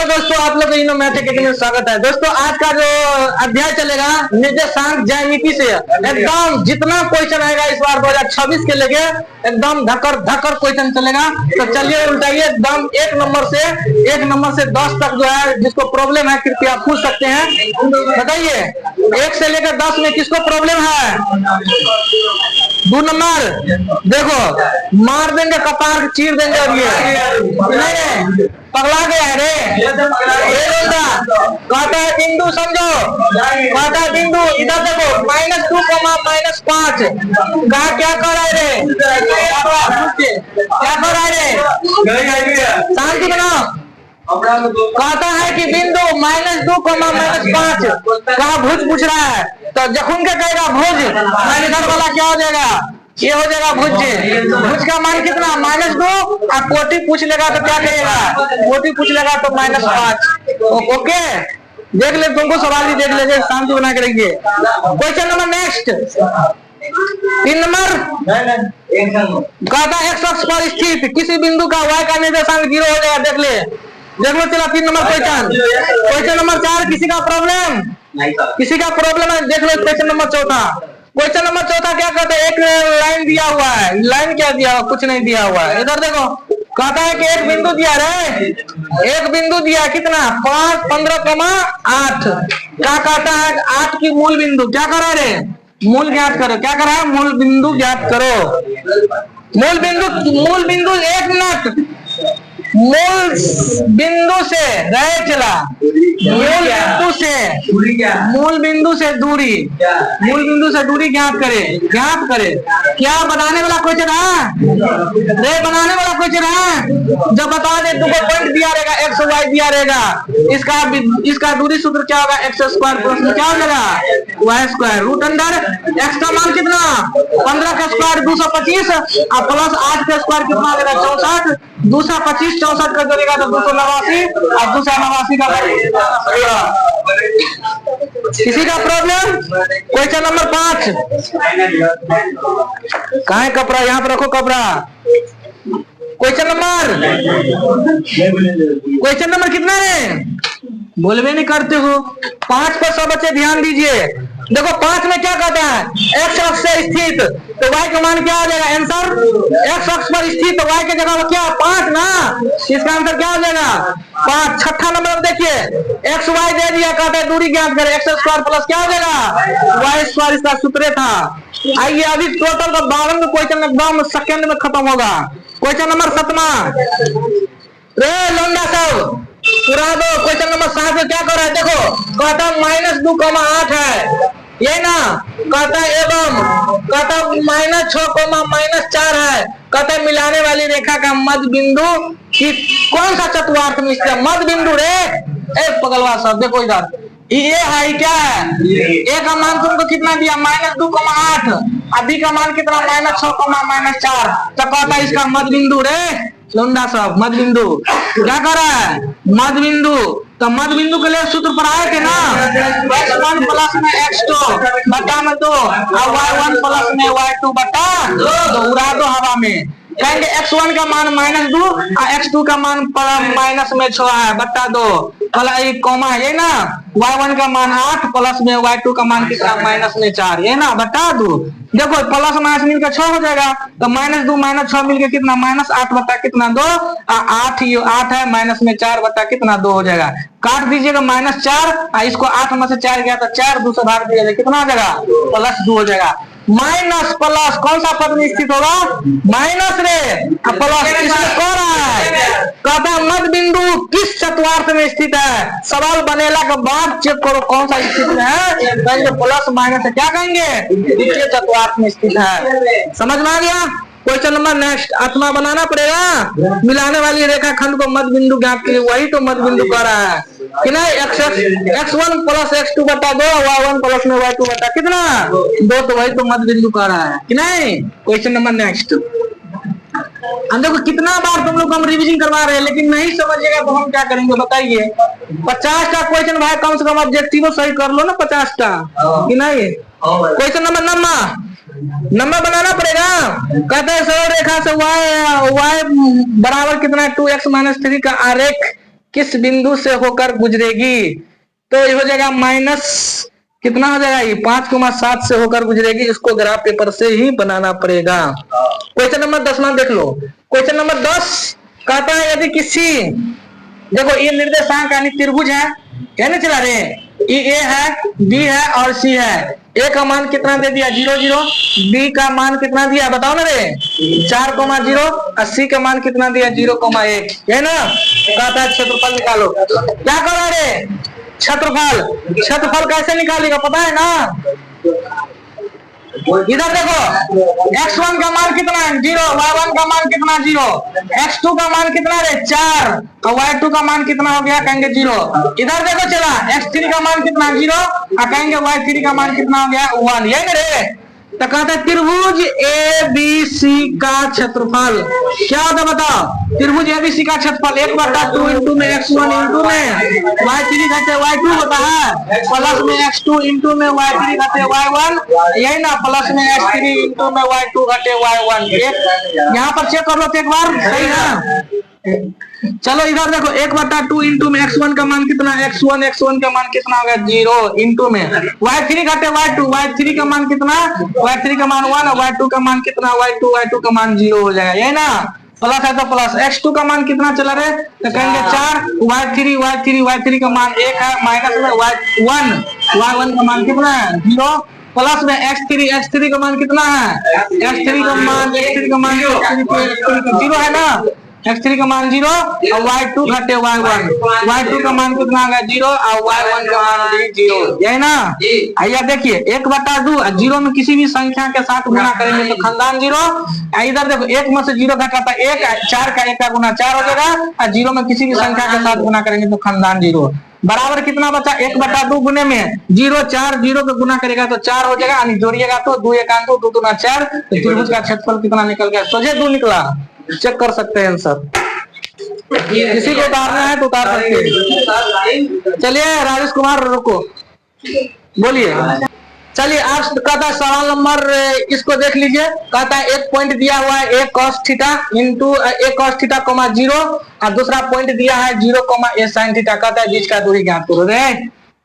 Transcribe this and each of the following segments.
दोस्तों, आप लोग इन मैथ अकेडमी में स्वागत है। दोस्तों, आज का जो अध्याय चलेगा निर्देशांक ज्यामिति से एकदम जितना क्वेश्चन आएगा इस बार 2026 के लेके एकदम धक्कर धक्कर क्वेश्चन चलेगा। तो चलिए उल्टाइए एकदम एक नंबर से 10 तक जो है जिसको प्रॉब्लम है कृपया पूछ सकते हैं। बताइए 1 से लेकर 10 में किसको प्रॉब्लम है? 2 नंबर देखो मार देंगे, कपार चीर देंगे। अब ये नहीं पगला गया है रे। काटा बिंदु समझो, काटा बिंदु इधर देखो -2, -5 कहा क्या कर रहा है रे? क्या कर रहा है रे? शांति बनाओ। कहता है कि बिंदु -2, -5 कहा भुज पूछ रहा है तो जखून के कहेगा भुज इधर वाला क्या हो जाएगा? ये हो जाएगा भुज। भुज का मान कितना? -2 और कोटि पूछ लेगा तो क्या कहेगा? कोटि पूछ लेगा तो -5। ओके देख ले, तुमको सवाल ही देख लेंगे, शांति बना के रखिए। क्वेश्चन नंबर नेक्स्ट 3 नंबर कहता है x अक्ष पर स्थित किसी बिंदु का y का निर्देशांक 0 हो जाएगा। देख लो चला 3 नंबर क्वेश्चन नंबर 4 किसी का प्रॉब्लम है। देख लो क्वेश्चन नंबर 4। क्वेश्चन नंबर 4 क्या कहता है? एक लाइन दिया हुआ है, लाइन क्या दिया हुआ? कुछ नहीं दिया हुआ है। इधर देखो कहता है कि एक बिंदु दिया रे, एक बिंदु दिया कितना? 5, 15,8 क्या कहता है? 8 की मूल बिंदु क्या करा रे? मूल ज्ञात करो। क्या करा है? मूल बिंदु ज्ञात करो। मूल बिंदु 1 मिनट। मूल बिंदु से रहे चला, मूल बिंदु से दूरी ज्ञात करे। क्या बनाने वाला क्वेश्चन है रे? बनाने वाला क्वेश्चन है। जब बता दे तुमको पॉइंट दिया रहेगा, x y दिया रहेगा, इसका दूरी सूत्र क्या होगा? x² प्लस क्या हो जाएगा? y²। रूट अंडर x का मान कितना? 15 का स्क्वायर 225 और प्लस 8 का स्क्वायर कितना आ जाएगा? 64। 225 64 कर देगा तो 289 और 289 का किसी का प्रॉब्लम? क्वेश्चन नंबर 5 कहाँ है कपड़ा? यहाँ पर रखो कपड़ा। क्वेश्चन नंबर कितना है? बोलवे नहीं करते हो। 5 पर सब बच्चे ध्यान दीजिए। देखो 5 में क्या कहता है? x अक्ष से स्थित तो y का मान क्या हो जाएगा? आंसर x अक्ष पर स्थित तो y की जगह क्या? 5 ना। इसका आंसर क्या हो जाएगा? 5। छठा नंबर देखिए x y दे दिया, कहता है दूरी ज्ञात करें। x² प्लस क्या हो जाएगा? y²। इसका सूत्र था। आइए अभी टोटल का 52 क्वेश्चन एकदम सेकंड में खत्म होगा। क्वेश्चन नंबर 7 रे लौंडा सब पूरा दो। क्वेश्चन नंबर 7 में क्या कर रहा है? देखो कहता -2, 8 है ये ना। कहता एवं कहता -6, -4 है। कहता मिलाने वाली रेखा का मध्य बिंदु की कौन सा चतुर्थक में स्थित है? मध्य बिंदु रे पगलवा सब देखो इधर ये है क्या है? ए का मान तुमको कितना दिया? -2, 8 और बी का मान कितना? -6, -4। तो कहता इसका मध्य बिंदु रे लौंडा सब मध्य बिंदु क्या कर रहा है? मध्य बिंदु। तो मध्य बिंदु के लिए सूत्र पर आए थे ना, x1 प्लस में x2 बटा में 2 और y1 प्लस में y2 बटा 2 उड़ा दो हवा में। कहेंगे x1 का मान -2 और x2 का मान -6 है बटा 2 कॉमा ये ना। y1 का मान 8 प्लस में y2 का मान कितना? -4 ये ना बटा 2। देखो प्लस माइनस मिलकर 6 हो जाएगा तो -2 -6 मिलकर कितना? -8 बटा कितना? 2 और 8 है माइनस में 4 बटा कितना? 2 हो जाएगा। काट दीजिएगा -4 और इसको 8 में से 4 गया तो 4 2 से भाग दिया जाएगा कितना आ जाएगा? +2 हो जाएगा। माइनस प्लस कौन सा पद में स्थित होगा? माइनस रे प्लस इसमें कह रहा है कहता मध्य बिंदु किस चतुर्थक में स्थित है? सवाल बनेला के बाद चेक करो कौन सा स्थित में है। कहेंगे प्लस माइनस से क्या कहेंगे? द्वितीय चतुर्थक में स्थित है। समझ में आ गया? क्वेश्चन नंबर नेक्स्ट 8वां बनाना पड़ेगा। मिलाने वाली रेखा खंड को मध्य बिंदु ज्ञात कीजिए। वही तो मध्य बिंदु कह रहा है कि नहीं? x1 प्लस x2 बटा 2 y1 प्लस में y2 बटा कितना? 2 तो वही तो मध्य बिंदु कह रहा है कि नहीं? क्वेश्चन नंबर नेक्स्ट हम देखो कितना बार तुम लोग हम रिवीजन करवा रहे हैं लेकिन नहीं समझिएगा तो हम क्या करेंगे बताइए? 50 का क्वेश्चन भाई कम से कम ऑब्जेक्टिव सही कर लो ना 50 का कि नहीं? क्वेश्चन नंबर नंबर बनाना पड़ेगा। कहते हैं सरल रेखा से y बराबर कितना 2x - 3 का आरेख किस बिंदु से होकर गुजरेगी, तो ये हो जाएगा माइनस कितना हो जाएगा, ये 5,7 से होकर गुजरेगी। इसको ग्राफ पेपर से ही बनाना पड़ेगा। क्वेश्चन नंबर 10 में देख लो। क्वेश्चन नंबर 10 कहता है यदि किसी, देखो ये निर्देशांक यानी त्रिभुज है, कहने चला रहे, ए है, बी है और सी है। ए का मान कितना दे दिया 0 0, बी का मान कितना दिया बताओ ना रे 4,0, और सी का मान कितना दिया 0,1, है ना। कहता है क्षेत्रफल निकालो। क्या कर रहा रे, क्षेत्रफल कैसे निकालेगा पता है ना। इधर देखो x1 का मान कितना है 0, y1 का मान कितना 0, x2 का मान कितना है 4 और y2 का मान कितना हो गया कहेंगे 0। इधर देखो चला x3 का मान कितना 0 और कहेंगे y3 का मान कितना हो गया 1, यही ना रे। तो कहते हैं त्रिभुज ABC का क्षेत्रफल क्या होता है बताओ। त्रिभुज ABC का क्षेत्रफल 1/2 इंटू में x1 इंटू में y3 घटे y2 होता है, प्लस में x2 इंटू में y3 घटे y1, यही ना, प्लस में x3 इंटू में y2 घटे y1। यहाँ पर चेक कर लो तो एक बार, सही है। चलो इधर देखो 1/2 इंटू में x1 का मान कितना, x1 का मान कितना होगा 0 इंटू में y3 घटे y2 का मान कितना, y3 का मान 1 और y2 का मान कितना, y2 का मान 0 हो जाएगा, यही ना। प्लस है तो प्लस, x2 का मान कितना चला रहे तो कहेंगे 4, y3 का मान 1 है, माइनस में y1 का मान कितना है 0, प्लस में x3 का मान कितना है, x3 का मान 0 है ना, x3 का मान 0 और y2 घटे y1 का मान कितना आ गया 0 और y1 का मान भी 0, यही ना। आइए देखिए 1/2 0 में किसी भी संख्या के साथ गुना करेंगे तो खानदान 0। इधर देखो 1 में से 0 घटाता 1, 4 का 1 का गुना 4 हो जाएगा, और 0 में किसी भी संख्या के साथ गुना करेंगे तो खानदान 0। बराबर कितना बचा 1/2 गुने में 0 4, 0 का गुना करेगा तो 4 हो जाएगा, यानी जोड़िएगा तो 2 1 2 2 2 4, तो त्रिभुज का क्षेत्रफल कितना निकल गया, सोझे 2 निकला। चेक कर सकते हैं आंसर, किसी को उतारना है तो उतार सकते हैं। चलिए राजेश कुमार रुको, बोलिए। चलिए आप कहता है सवाल नंबर इसको देख लीजिए। कहता है एक पॉइंट दिया हुआ है a cos theta into a cos theta 0 और दूसरा पॉइंट दिया है 0, a sin थीटा। कहता है बीच का दूरी ज्ञात करो। रे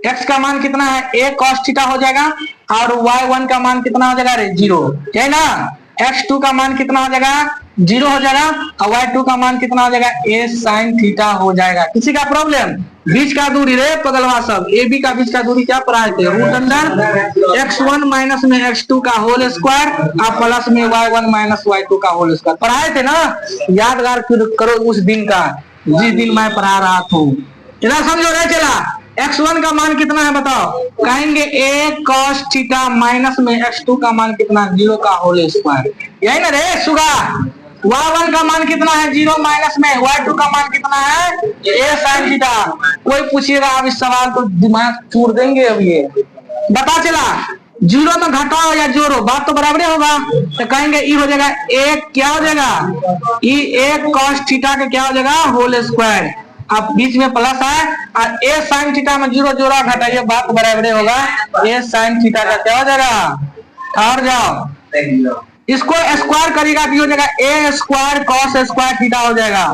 x का मान कितना है a cos थीटा हो जाएगा और y1 का मान कितना हो जाएगा रे 0, है ना। x2 का मान कितना हो जाएगा 0 हो जाएगा और y2 का मान कितना हो जाएगा a sin थीटा हो जाएगा। किसी का प्रॉब्लम, बीच का दूरी रे पगलवा सब, ए बी का बीच का दूरी क्या पढ़ाए थे, रूट अंडर x1 माइनस में x2 का होल स्क्वायर और प्लस में y1 माइनस y2 का होल स्क्वायर पढ़ाए थे ना। यादगार करो उस दिन का जिस दिन मैं पढ़ा रहा था। इधर समझो रहे चला x1 का मान कितना है बताओ, कहेंगे a cos थीटा माइनस में x2 का मान कितना 0 का होल स्क्वायर, यही ना रे सुगा। y1 का मान कितना है 0 माइनस में y2 का मान कितना है a sin थीटा। कोई पूछिएगा आप इस सवाल तो दिमाग चूर देंगे। अब ये बता चला 0 में घटाओ या जोड़ो बात तो बराबर होगा, तो कहेंगे ई हो जाएगा a क्या हो जाएगा ई a cos थीटा का क्या हो जाएगा होल स्क्वायर, अब बीच में प्लस है और a sin थीटा में 0 जोड़ा घटाइए बात बराबर होगा, a sin थीटा का क्या हो जाएगा और जाओ इसको स्क्वायर करिएगा तो हो जाएगा a square cos square theta हो जाएगा।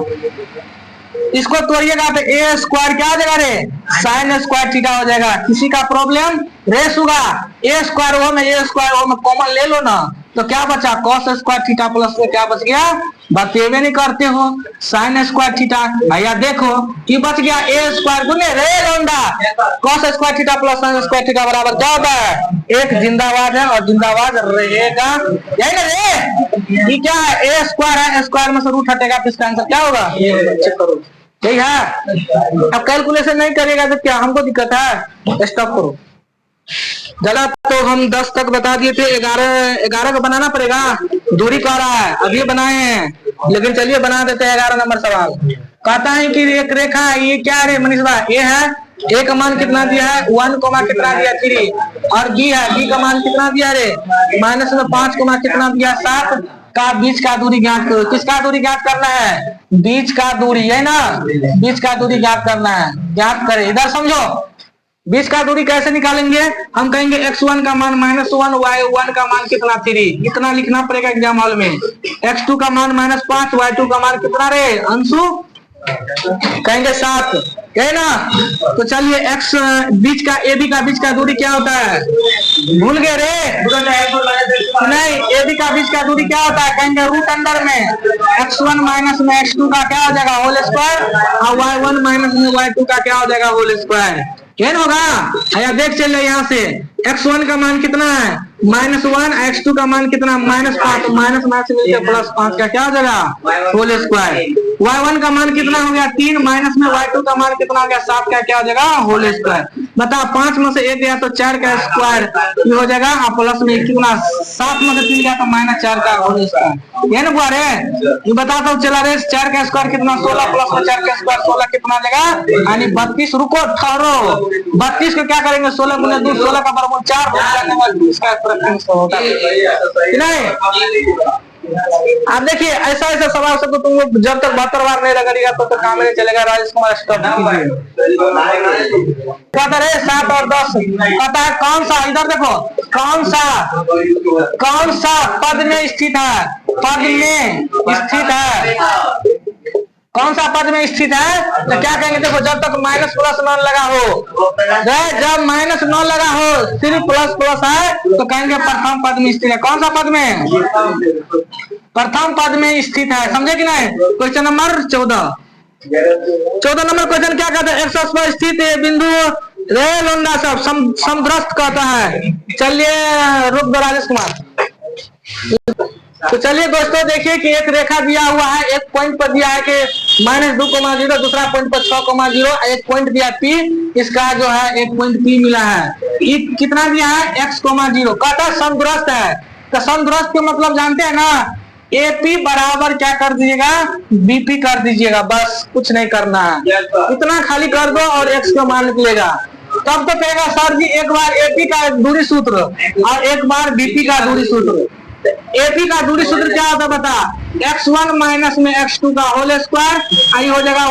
इसको तोड़िएगा तो a स्क्वायर क्या हो जाएगा रे sin स्क्वायर थीटा हो जाएगा। किसी का प्रॉब्लम रे सुगा, a स्क्वायर वो में कॉमन ले लो ना, तो क्या बचा cos स्क्वायर थीटा प्लस में क्या बच गया, बतेवे नहीं करते हो sin स्क्वायर थीटा। भैया देखो कि बच गया a स्क्वायर गुने रे लौंडा cos square theta plus sin square theta बराबर क्या होता है, एक जिंदाबाद है और जिंदाबाद रहेगा, यही ना रे। ये क्या है a स्क्वायर है, स्क्वायर में से रूट हटेगा तो इसका आंसर क्या होगा, चेक करो यही है। अब कैलकुलेशन नहीं करेगा तो क्या हमको दिक्कत है, स्टॉप करो। चला तो हम 10 तक बता दिए थे, 11 का बनाना पड़ेगा, दूरी कह रहा है अभी बनाए हैं, लेकिन चलिए बना देते हैं 11 नंबर सवाल। कहता है कि एक रेखा है, ये क्या है मनीष भाई, ये है a का मान कितना दिया है 1, कितना दिया 3 और b है, b का मान कितना दिया रे माइनस में 5, कितना दिया 7 का बीच का दूरी ज्ञात करो। किसका दूरी ज्ञात करना है, बीच का दूरी, है ना, बीच का दूरी ज्ञात करना है, ज्ञात करें। इधर समझो बीच का दूरी कैसे निकालेंगे, हम कहेंगे x1 का मान -1, y1 का मान कितना 3, इतना लिखना पड़ेगा एग्जाम हॉल में। x2 का मान -5, y2 का मान कितना रे अंशु कहेंगे 7, कहे ना। तो चलिए x बीच का AB का बीच का दूरी क्या होता है, भूल गए रे? नहीं, AB का बीच का दूरी क्या होता है, कहेंगे रूट अंडर में x1 माइनस में x2 का क्या हो जाएगा होल स्क्वायर, और y1 माइनस में y2 का क्या हो जाएगा होल स्क्वायर। क्या होगा, या देख चलिए यहाँ से x1 का मान कितना है -1, x2 का मान कितना -5, माइनस मिलकर +5 का क्या हो जाएगा होल स्क्वायर। y1 का मान कितना हो गया 3, माइनस में y2 का मान कितना हो गया 7 का क्या हो जाएगा होल स्क्वायर। बता 5 में से 1 गया तो 4 का स्क्वायर ये हो जाएगा, प्लस में कितना 7 में से 3 गया तो -4 का होल स्क्वायर। ये ना बुआ रे, ये बताता हूँ चला रे, 4 का स्क्वायर कितना 16, प्लस में 4 का स्क्वायर 16 कितना देगा यानी 32। रुको ठहरो, 32 को क्या करेंगे 16 गुना 2, 16 का बराबर 4 इसका होगा नहीं। आप देखिए ऐसा ऐसा सवाल से तो तुम जब तक 72 बार नहीं रगड़ेगा तो काम नहीं चलेगा। राजेश कुमार स्टॉप कहता है 7 और 10 कहता है कौन सा, इधर देखो कौन सा पद में स्थित है, पद में स्थित है, कौन सा पद में स्थित है। तो क्या कहेंगे, देखो जब तक माइनस प्लस नॉन लगा हो, जब माइनस नॉन लगा हो सिर्फ प्लस प्लस है तो कहेंगे प्रथम पद में स्थित है। कौन सा पद में, प्रथम पद में स्थित है, समझे कि नहीं। क्वेश्चन नंबर 14 नंबर क्वेश्चन क्या कहता है, एक्स अक्ष पर स्थित बिंदु रे लोंडा सब समद्रष्ट कहता है। चलिए रुक दो राजेश कुमार। तो चलिए दोस्तों देखिए कि एक रेखा दिया हुआ है, एक पॉइंट पर दिया है कि -2,0, दूसरा पॉइंट पर 6,0, एक पॉइंट दिया P, इसका जो है एक पॉइंट P मिला है। कितना दिया है x,0 कहता समद्रष्ट है। तो समद्रष्ट के मतलब जानते हैं ना, AP बराबर क्या कर दीजिएगा BP कर दीजिएगा, बस कुछ नहीं करना है, इतना खाली कर दो और x का मान निकलेगा। तब तो कहेगा सर जी एक बार AP का दूरी सूत्र और एक बार BP का दूरी सूत्र। AP का दूरी सूत्र क्या होता है बता, x1 माइनस में x2 का होल स्क्वायर, आई हो जाएगा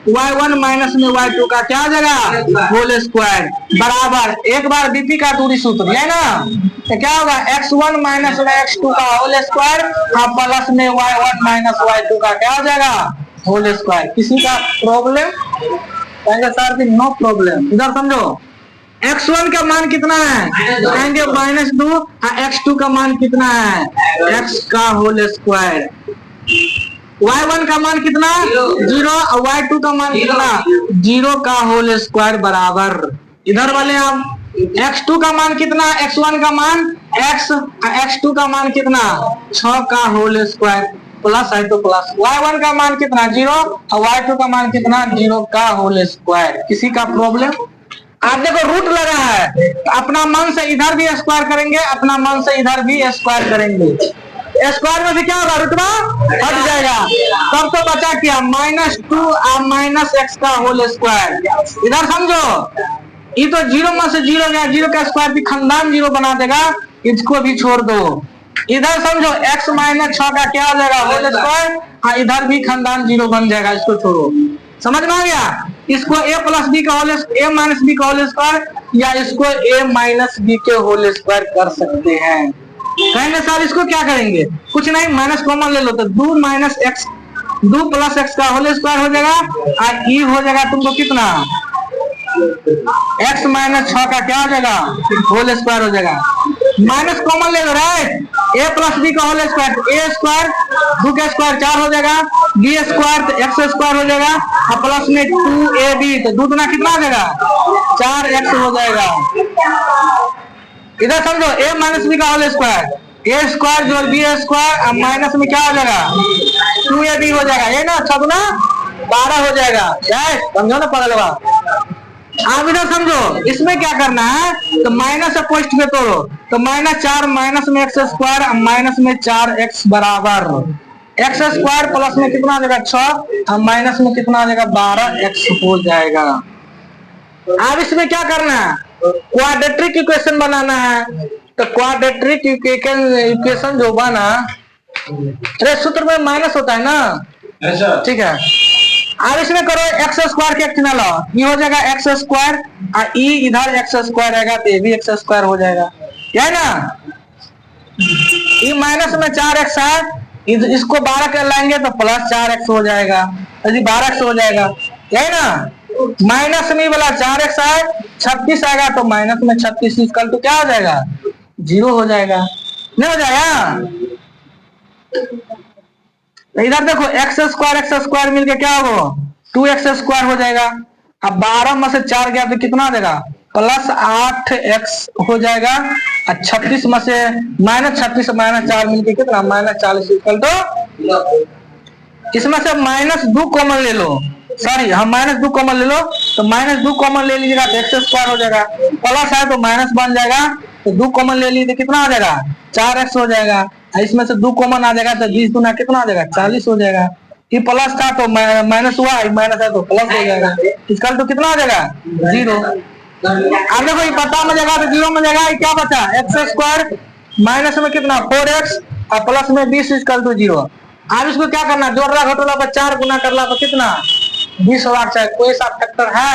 y1 माइनस में y2 का क्या हो जाएगा होल स्क्वायर, बराबर एक बार BP का दूरी सूत्र है ना। तो क्या होगा x1 माइनस में x2 का होल स्क्वायर और प्लस में y1 माइनस y2 का क्या हो जाएगा होल स्क्वायर। किसी का प्रॉब्लम, कहेंगे सर जी नो प्रॉब्लम। इधर समझो x1 का मान कितना है, कहेंगे -2 और x2 का मान कितना है x का होल स्क्वायर, y1 का मान कितना 0 और y2 का मान कितना 0 का होल स्क्वायर बराबर। इधर वाले हम x2 का मान कितना, x1 का मान x और x2 का मान कितना 6 का होल स्क्वायर, प्लस है तो प्लस, y1 का मान कितना 0 और y2 का मान कितना 0 का होल स्क्वायर। किसी का प्रॉब्लम। आप देखो रूट लगा है, अपना मन से इधर भी स्क्वायर करेंगे, अपना मन से इधर भी स्क्वायर करेंगे, स्क्वायर में से क्या होगा रुतबा हट जाएगा। तब तो बचा क्या -2 और -x का होल स्क्वायर। इधर समझो ये तो 0 में से 0 गया, 0 का स्क्वायर भी खानदान 0 बना देगा, इसको भी छोड़ दो। इधर समझो x - 6 का क्या हो जाएगा होल स्क्वायर, हाँ इधर भी खानदान 0 बन जाएगा, इसको छोड़ो। समझ में आ गया। इसको a प्लस बी का होल, a माइनस बी का होल स्क्वायर या इसको a माइनस बी के होल स्क्वायर कर सकते हैं। कहेंगे सर इसको क्या करेंगे, कुछ नहीं माइनस कॉमन ले लो तो 2 प्लस x का होल स्क्वायर हो जाएगा और e हो जाएगा तुमको कितना x - 6 का क्या हो जाएगा होल स्क्वायर हो जाएगा। माइनस कॉमन ले लो राइट, a प्लस बी का होल स्क्वायर, a स्क्वायर 2 का स्क्वायर 4 हो जाएगा, b स्क्वायर तो x स्क्वायर हो जाएगा और प्लस में 2ab तो 2 गुना कितना हो जाएगा 4x हो जाएगा। इधर समझो a माइनस बी का होल स्क्वायर, a स्क्वायर जोड़ b स्क्वायर और माइनस में क्या हो जाएगा 2ab हो जाएगा, ये ना 6 गुना 12 हो जाएगा। समझो ना पगल बा। आप इधर समझो इसमें क्या करना है, तो माइनस पोस्ट में तोड़ो तो -4 माइनस में x स्क्वायर और माइनस में 4x बराबर x स्क्वायर प्लस में कितना आ जाएगा 6 और माइनस में कितना आ जाएगा 12x हो जाएगा। अब इसमें क्या करना है, क्वाड्रेटिक इक्वेशन बनाना है। तो क्वाड्रेटिक इक्वेशन जो बना, अरे सूत्र में माइनस होता है ना, ठीक है। अब इसमें करो एक्स स्क्वायर के कितना लो, ये हो जाएगा एक्स स्क्वायर और ई इधर एक्स स्क्वायर रहेगा तो ये भी एक्स स्क्वायर हो जाएगा, है ना। ये माइनस में 4x है, इसको 12 कर लाएंगे तो +4x हो जाएगा। जी 12x हो जाएगा, यही ना। माइनस में वाला 4x है, 36 आएगा तो माइनस में 36 इक्वल टू क्या हो जाएगा, 0 हो जाएगा, नहीं हो जाएगा। तो इधर देखो एक्स स्क्वायर मिलके क्या होगा, 2x² हो जाएगा। अब 12 में से 4 गया तो कितना देगा, प्लस 8x हो जाएगा। और 36 में से -36 -4 मिलके कितना, -40 इक्वल टू, इसमें से -2 कॉमन ले लो, सॉरी हम -2 कॉमन ले लो, तो -2 कॉमन ले लीजिएगा तो x² हो जाएगा, प्लस है तो माइनस बन जाएगा, तो 2 कॉमन ले लीजिए कितना हो जाएगा, 4x हो जाएगा। इसमें से 2 कॉमन आ जाएगा तो 20 दूना कितना हो जाएगा, 40 हो जाएगा। ये प्लस था तो माइनस हुआ, माइनस है तो प्लस हो जाएगा, इसका तो कितना हो जाएगा, 0। अब देखो ये पता में जाएगा तो 0 में जाएगा, क्या बचा x² माइनस में कितना 4x और प्लस में 20 इक्वल टू 0। अब इसको क्या करना, जोड़ला घटोला पर 4 गुना करला पर कितना 20 होगा चाहिए, कोई सा फैक्टर है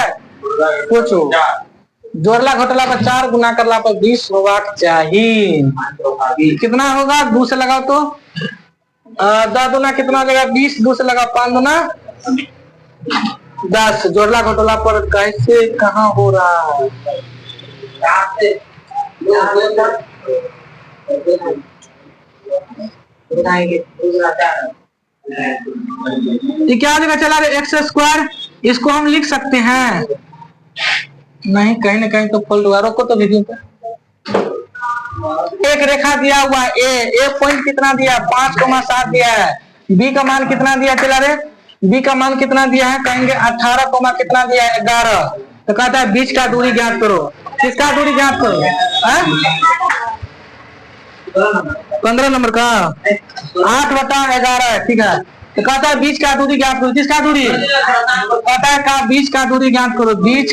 पूछो, जोड़ला घटोला पर 4 गुना करला पर 20 होगा चाहिए, कितना होगा, 2 से लगाओ तो 10 दूना कितना हो जाएगा 20, 2 से लगा 5 दूना 10, जोड़ला घटोला पर कैसे कहाँ हो रहा है, ये क्या जगह चला रहे x², इसको हम लिख सकते हैं, नहीं कहीं ना कहीं तो फॉल्ट हुआ, रोको तो वीडियो पे। एक रेखा दिया हुआ ए पॉइंट कितना दिया 5,7 दिया है, बी का मान कितना दिया चला रे, बी का मान कितना दिया है, कहेंगे 18, कितना दिया है 11, तो कहता है बीच का दूरी ज्ञात करो, किसका दूरी ज्ञात करो, 15 नंबर का 8/11 है, ठीक है। तो कहता है बीच का दूरी ज्ञात करो, किसका दूरी, कहता है का बीच का दूरी ज्ञात करो, बीच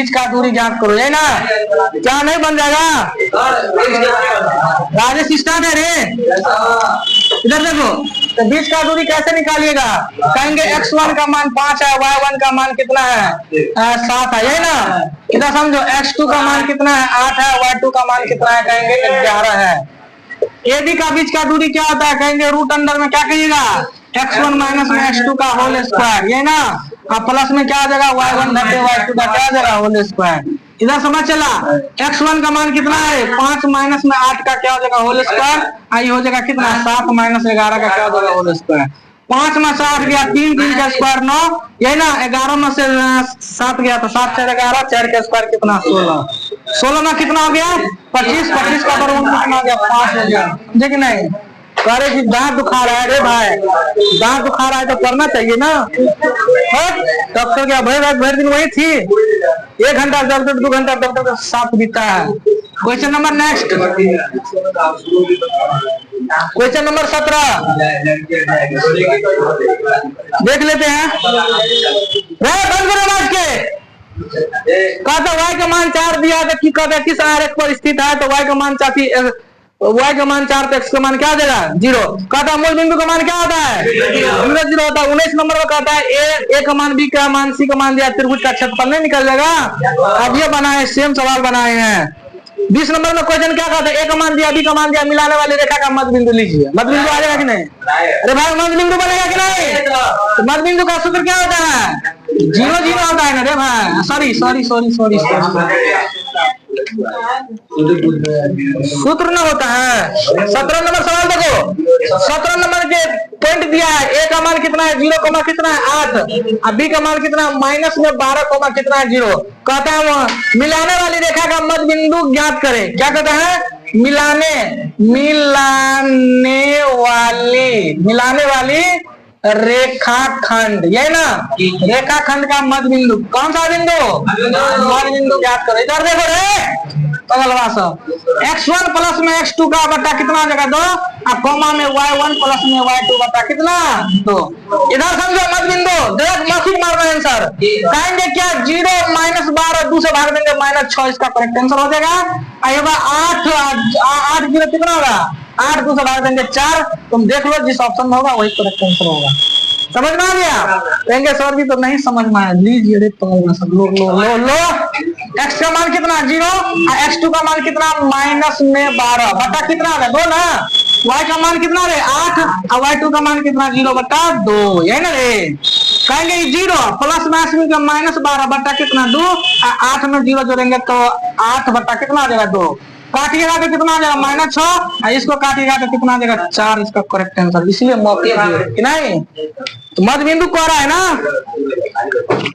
का दूरी ज्ञात करो, है ना, क्या नहीं बन जाएगा, राजेश स्टार्ट है रे, इधर देखो, तो बीच का दूरी कैसे निकालिएगा, कहेंगे x1 का मान 5 है, y1 का मान कितना है 7 है, यही ना। इधर समझो x2 का मान कितना है 8 है, y2 का मान कितना है, कहेंगे 11 है। AB का बीच का दूरी क्या होता है, कहेंगे रूट अंडर में क्या कहिएगा, x1 माइनस में x2 का होल स्क्वायर, ये ना, अब प्लस में क्या आ जाएगा y1 घटे y2 का क्या आ जाएगा होल स्क्वायर। इधर समझ चला, x1 का मान कितना है 5 माइनस में 8 का क्या हो जाएगा होल स्क्वायर, आई हो जाएगा कितना 7 माइनस 11 का क्या हो जाएगा होल स्क्वायर। 5 में 7 गया, 3 का स्क्वायर 9, यही ना, 11 में से 7 गया तो 7 4 11, 4 का स्क्वायर कितना 16 में कितना हो गया 25 का वर्गमूल कितना हो गया 5 हो गया, समझे कि नहीं। अरे जी दांत दुखा रहा है रे भाई, दांत दुखा रहा है तो करना चाहिए ना, डॉक्टर क्या भर दिन वही थी, 1 घंटा डॉक्टर 2 घंटा डॉक्टर का साथ बीता है। Question number next, question number 17 देख लेते हैं, बंद करो बात के, कहता y का मान 4 दिया तो कि कहता किस आरेख पर स्थित है, तो y का मान 4 तो x का मान क्या आ जाएगा 0, कहता मूल बिंदु का मान क्या होता है 0 होता है। 19 नंबर में कहता है a का मान b का मान c का मान दिया, त्रिभुज का क्षेत्रफल नहीं निकल जाएगा। अब ये बनाए सेम सवाल बनाए हैं। 20 नंबर में क्वेश्चन क्या कहता है, a का मान दिया b का मान दिया, मिलाने वाली रेखा का मध्य बिंदु लीजिए, मध्य बिंदु आ जाएगा कि नहीं, अरे भाई मध्य बिंदु बनेगा कि नहीं, तो मध्य बिंदु का सूत्र क्या होता है 0 0 होता है ना रे भाई, सॉरी सूत्र न होता है। 17 नंबर सवाल देखो, 17 नंबर के पॉइंट दिया है, a का मान कितना है 0, कितना है 8, अब b का मान कितना माइनस में 12, कितना है 0, कहता है वह मिलाने वाली रेखा का मध्य बिंदु ज्ञात करें, क्या कहता है मिलाने वाली रेखाखंड, यही ना, रेखाखंड का मध्य बिंदु कौन सा बिंदु, मध्य बिंदु ज्ञात करो। इधर देखो रे पगलवा सब, x1 प्लस में x2 का बटा कितना आ जाएगा 2, और कॉमा में y1 प्लस में y2 बटा कितना 2। इधर समझो मध्य बिंदु, डायरेक्ट मौखिक मारना आंसर, कहेंगे क्या 0 माइनस 12 2 से भाग देंगे -6, इसका करेक्ट आंसर हो जाएगा। आएगा 8 0 कितना होगा 8 2 से भाग देंगे 4, तुम देख लो जिस ऑप्शन में होगा वही करेक्ट आंसर होगा। समझ में आ गया, कहेंगे सर जी तो नहीं समझ में आया, लीजिए रे सब लो x का मान कितना 0 और x2 का मान कितना -12 बटा कितना है 2 ना, y का मान कितना रे 8 और y2 का मान कितना 0/2 यही ना रे। कहेंगे 0 प्लस में का -12 बटा कितना 2 8 में 0 जोड़ेंगे तो 8 बटा कितना आ जाएगा 2 काटिएगा तो कितना आ जाएगा -6 इसको काटिएगा तो कितना आ जाएगा 4 इसका करेक्ट आंसर। इसलिए मौखिक कि नहीं तो मध्य बिंदु कह रहा है ना।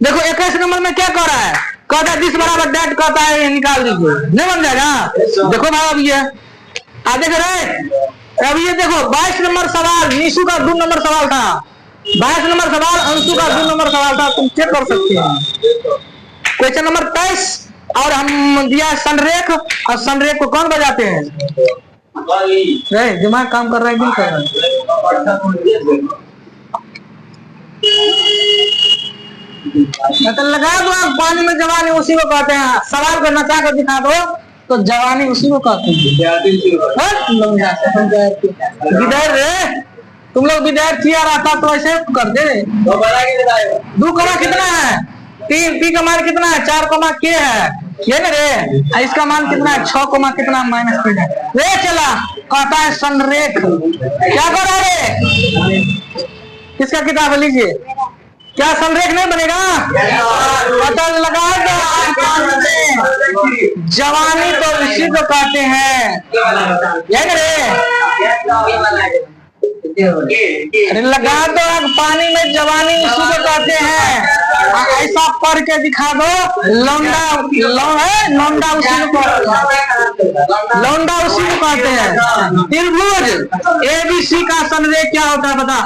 देखो 21 नंबर में क्या कह रहा है कहता है दिस बराबर दैट कहता है ये निकाल दीजिए नहीं बन जाएगा। देखो भाई अब ये देख रहे अब ये देखो 22 नंबर सवाल निशु का 2 नंबर सवाल था 22 नंबर सवाल अंशु का 2 नंबर सवाल था तुम चेक कर सकते हैं। क्वेश्चन नंबर 23 और हम दिया संरेख और संरेख को कौन बजाते हैं दिमाग काम कर रहा है दिल कर रहा है तो लगा दो आप पानी में जवानी उसी को कहते हैं। सवाल को नचा कर दिखा दो तो जवानी उसी को कहते हैं। विद्यार्थी तुम लोग विद्यार्थी आ रहा था तो ऐसे कर दे। 2 कमा कितना है 3 पी का मान कितना है 4 कमा के है ये ना रे इसका मान कितना है 6 कमा कितना -3 है रे चला कहता है संरेख क्या कर रहा है किसका किताब लीजिए क्या संरेख नहीं बनेगा पता लगा जवानी तो इसी को कहते हैं ये ना रे अरे लगा दो पानी में जवानी उसी को कहते हैं। ऐसा पढ़ के दिखा दो लौंडा उसी को कहते हैं। त्रिभुज ABC का संरेख क्या होता है बता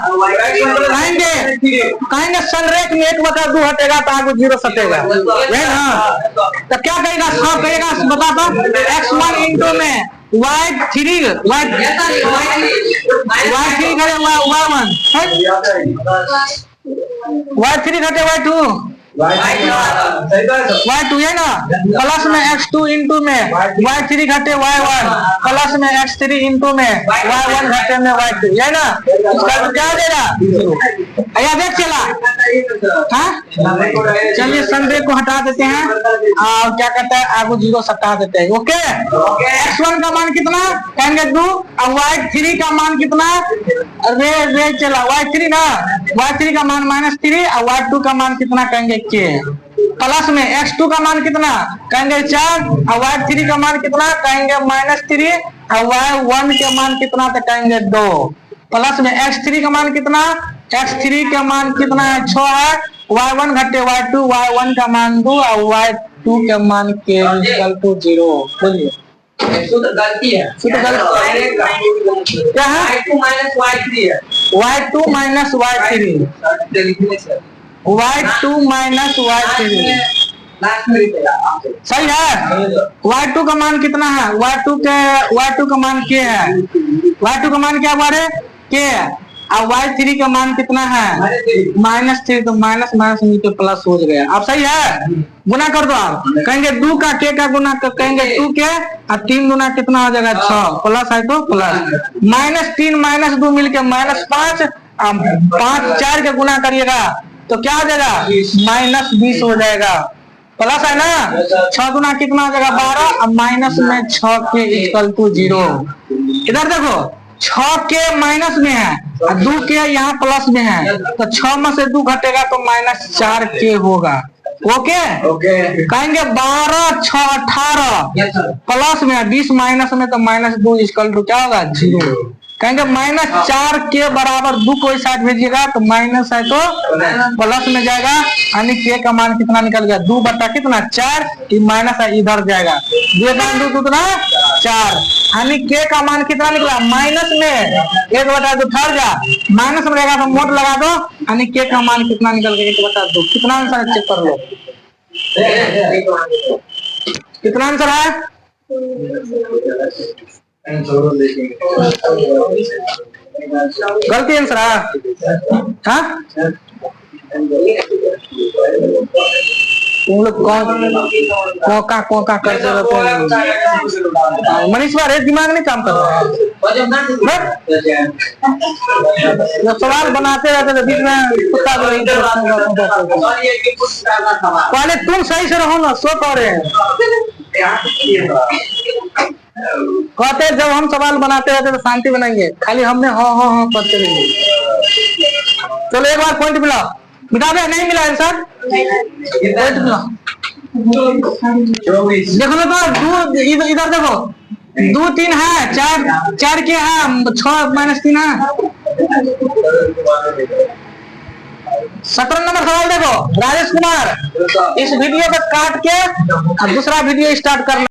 कहेंगे संरेख में 1/2 हटेगा तो आगे 0 सटेगा है ना तो क्या कहेगा सब कहेगा बता दो x1 इंटू में y3 घटे y2 y2 है ना प्लस में x2 इंटू में y3 घटे y1 प्लस में x3 इंटू में y1 घटे में y2 है ना इसका क्या देगा देख चला हाँ चलिए संरेख को हटा देते हैं और क्या कहता है आगे 0 सटा देते हैं। ओके x1 का मान कितना कहेंगे 2 और y3 का मान कितना रे चला y3 ना y3 का मान -3 और y2 का मान कितना कहेंगे के प्लस में x2 का मान कितना कहेंगे 4 और y3 का मान कितना कहेंगे -3 और y1 के मान कितना तो कहेंगे 2 प्लस में x3 का मान कितना x3 का मान कितना है 6 है y1 घटे y2 y1 का मान 2 और y2 का मान के इक्वल टू 0 बोलिए गलती है क्या है y2 y3 है y2 y3 सही है। y2 का मान कितना है y2 का मान क्या है y2 का मान क्या बारे के और y3 का मान कितना है -3 तो माइनस नीचे प्लस हो गया। अब सही है गुना कर दो आप कहेंगे 2 का के का गुना कहेंगे 2 के और 3 गुना कितना हो जाएगा 6 प्लस है तो प्लस -3 -2 मिलके -5 5 4 के गुना करिएगा तो क्या हो जाएगा -20 हो जाएगा प्लस है ना 6 गुना कितना हो जाएगा 12 और माइनस में 6 के इक्वल टू 0। इधर देखो 6 के माइनस में है और 2 के यहाँ प्लस में है तो 6 में से 2 घटेगा तो -4 के होगा। ओके कहेंगे 12 6 18 प्लस में 20 माइनस में तो -2 इक्वल टू क्या होगा 0। कहेंगे -4 के बराबर 2 को इस साइड भेजिएगा तो माइनस है तो प्लस में जाएगा यानी के का मान कितना निकल गया 2 बटा कितना 4 माइनस है इधर जाएगा 2 कितना 4 यानी के का मान कितना निकला माइनस में 1/2 ठहर जा माइनस में रहेगा तो मोट लगा दो यानी के का मान कितना निकल गया 1/2 कितना आंसर चेक कर लो कितना आंसर है गलती आंसर है हाँ तुम लोग कोका करते रहते हैं मनीष वाले दिमाग नहीं काम कर रहा है जब सवाल बनाते रहते थे बीच में कुत्ता पहले तुम सही से रहो ना सो कर रहे हैं कहते जब हम सवाल बनाते रहते तो शांति बनाएंगे, खाली हमने हाँ करते रहेंगे। चलो एक बार पॉइंट मिला, मिटा दे, नहीं मिला आंसर, पॉइंट मिला। देखो ना तो इधर देखो, 2 3 है, 4 के है, 6 - 3 है। 17 नंबर सवाल देखो, राजेश कुमार, इस वीडियो को काट के दूसरा वीडियो स्टार्ट करना।